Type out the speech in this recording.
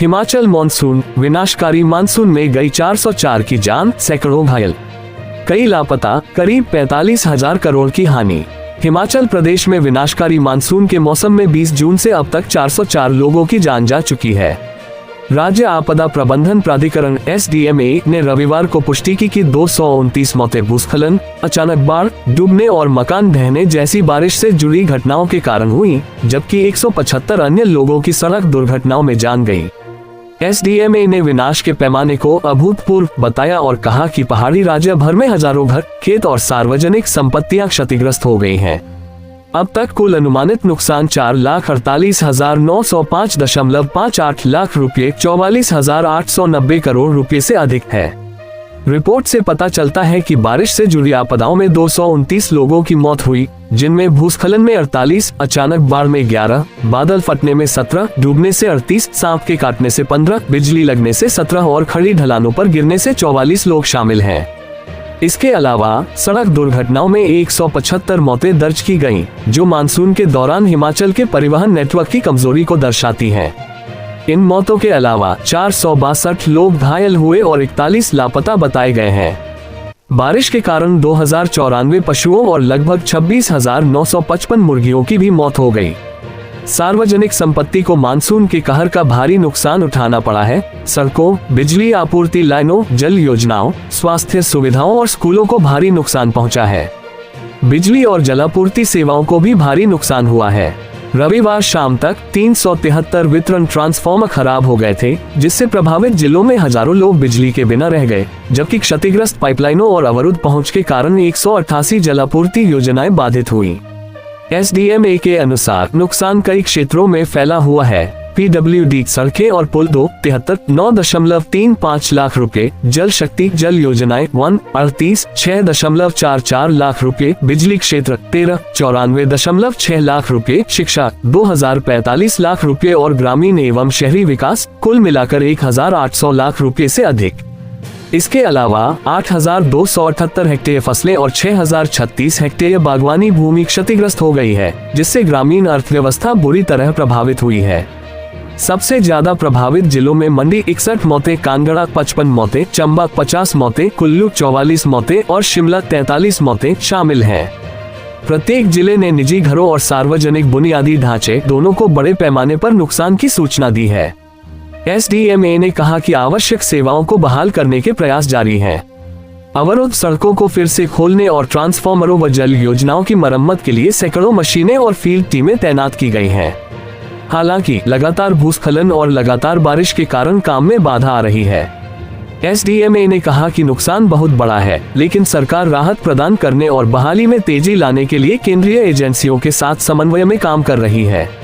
Himachal monsoon, विनाशकारी monsoon में गई 404 की जान, सैकड़ों घायल, कई लापता, करीब 45,000 करोड़ की हानि। हिमाचल प्रदेश में विनाशकारी मानसून के मौसम में 20 जून से अब तक 404 लोगों की जान जा चुकी है। राज्य आपदा प्रबंधन प्राधिकरण SDMA ने रविवार को पुष्टि की कि 229 मौतें भूस्खलन, अचानक बाढ़, डूबने और मकान ढहने जैसी बारिश से जुड़ी घटनाओं के कारण हुई, जबकि 175 अन्य लोगों की सड़क दुर्घटनाओं में जान गई। SDMA ने विनाश के पैमाने को अभूतपूर्व बताया और कहा कि पहाड़ी राज्य भर में हजारों घर, खेत और सार्वजनिक संपत्तियां क्षतिग्रस्त हो गई हैं। अब तक कुल अनुमानित नुकसान 4,48,905.58 लाख रुपये, 44,890 करोड़ रुपए से अधिक है। रिपोर्ट से पता चलता है कि बारिश से जुड़ी आपदाओं में 229 लोगों की मौत हुई, जिनमें भूस्खलन में 48, अचानक बाढ़ में 11, बादल फटने में 17, डूबने से 38, सांप के काटने से 15, बिजली लगने से 17 और खड़ी ढलानों पर गिरने से 44 लोग शामिल हैं। इसके अलावा सड़क दुर्घटनाओं में 175 मौतें दर्ज की गईं, जो मानसून के दौरान हिमाचल के परिवहन नेटवर्क की कमजोरी को दर्शाती हैं। इन मौतों के अलावा 462 लोग घायल हुए और 41 लापता बताए गए हैं। बारिश के कारण 2094 पशुओं और लगभग 26,955 मुर्गियों की भी मौत हो गई। सार्वजनिक संपत्ति को मानसून के कहर का भारी नुकसान उठाना पड़ा है। सड़कों, बिजली आपूर्ति लाइनों, जल योजनाओं, स्वास्थ्य सुविधाओं और स्कूलों को भारी नुकसान पहुंचा है। बिजली और जलापूर्ति सेवाओं को भी भारी नुकसान हुआ है। रविवार शाम तक 373 वितरण ट्रांसफार्मर खराब हो गए थे, जिससे प्रभावित जिलों में हजारों लोग बिजली के बिना रह गए, जबकि क्षतिग्रस्त पाइपलाइनों और अवरुद्ध पहुंच के कारण 188 जलापूर्ति योजनाएं बाधित हुई। SDMA के अनुसार नुकसान कई क्षेत्रों में फैला हुआ है। PWD सड़कें और पुल 2, 9.35 लाख रुपए, जल शक्ति जल योजनाएं 38, 6.44 लाख रुपए, बिजली क्षेत्र 13, 94.6 लाख रुपए, शिक्षा 2045 लाख रुपए और ग्रामीण एवं शहरी विकास कुल मिलाकर 1,800 लाख रुपए से अधिक। इसके अलावा 8,278 हेक्टेयर फसलें और 6,036 हेक्टेयर बागवानी भूमि क्षतिग्रस्त हो गई है, जिससे ग्रामीण अर्थव्यवस्था बुरी तरह प्रभावित हुई है। सबसे ज्यादा प्रभावित जिलों में मंडी 61 मौतें, कांगड़ा 55 मौतें, चंबा 50 मौतें, कुल्लू 44 मौतें और शिमला 43 मौतें शामिल हैं। प्रत्येक जिले ने निजी घरों और सार्वजनिक बुनियादी ढांचे दोनों को बड़े पैमाने पर नुकसान की सूचना दी है। SDMA ने कहा कि आवश्यक सेवाओं को बहाल करने के प्रयास जारी हैं। अवरुद्ध सड़कों को फिर से खोलने और ट्रांसफार्मरों व जल योजनाओं की मरम्मत के लिए सैकड़ों मशीनें और फील्ड टीमें तैनात की गई हैं। हालांकि लगातार भूस्खलन और लगातार बारिश के कारण काम में बाधा आ रही है। SDMA ने कहा कि नुकसान बहुत बड़ा है, लेकिन सरकार राहत प्रदान करने और बहाली में तेजी लाने के लिए केंद्रीय एजेंसियों के साथ समन्वय में काम कर रही है।